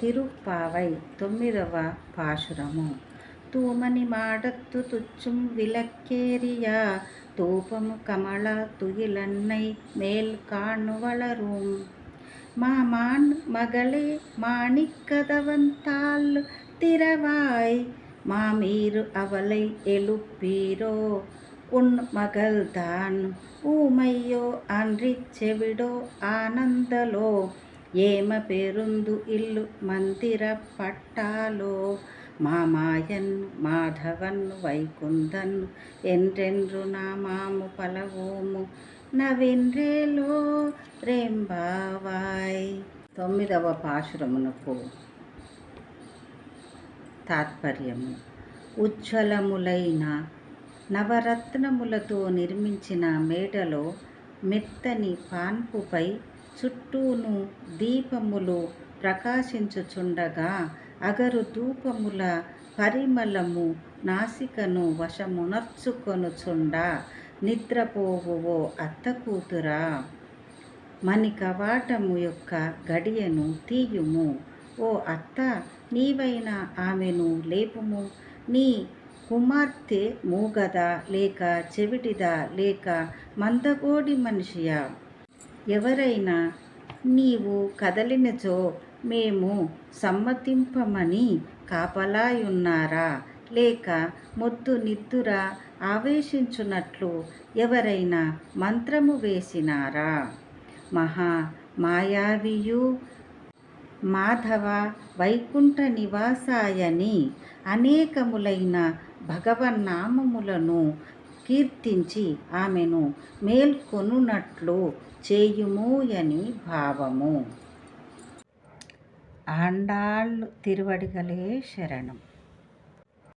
తిరుప్పావై 9వ పాశురము. తూమని మాడత్తు తుచ్చుం విలక్కేరియా తూపము కమళ துயிலன்னை மேல் காணுவளரும் மாமான் மகளே மாணிக்கதவந்தாள் திறவாய் மாமீரு அவளை எழுப்பீரோ உன் மகள்தான் ஊமையோ அன்றிச் చెవిడో ఆనందలో ఏమ పేరుందు ఇల్లు మందిర పట్టాలో మామాయన్ మాధవన్ వైకుందన్ ఎండ్రెండ్రు నామాము పలవోము నవెండ్రేలో రెంబావాయ్. 9వ పాశురమునకు తాత్పర్యము. ఉజ్వలములైన నవరత్నములతో నిర్మించిన మేడలో మెత్తని పాన్పుపై చుట్టూను దీపములు ప్రకాశించుచుండగా అగరు ధూపముల పరిమళము నాసికను వశమునర్చుకొనుచుండా నిద్రపోవువో అత్త కూతురా, మణికవాటము యొక్క గడియను తీయుము. ఓ అత్త, నీవైనా ఆమెను లేపుము. నీ కుమార్తె మూగదా లేక చెవిటిదా లేక మందగోడి మనిషియా? ఎవరైనా నీవు కదలినచో మేము సమ్మతింపమని కాపలాయున్నారా? లేక మొద్దు నిద్దుర ఆవేశించునట్లు ఎవరైనా మంత్రము వేసినారా? మహా మాయావియు మాధవ వైకుంఠ నివాసాయని అనేకములైన భగవన్నామములను కీర్తించి ఆమెను మేల్కొనున్నట్లు చేయుమూయని భావము. ఆండాళ్ తిరువడిగలే శరణం.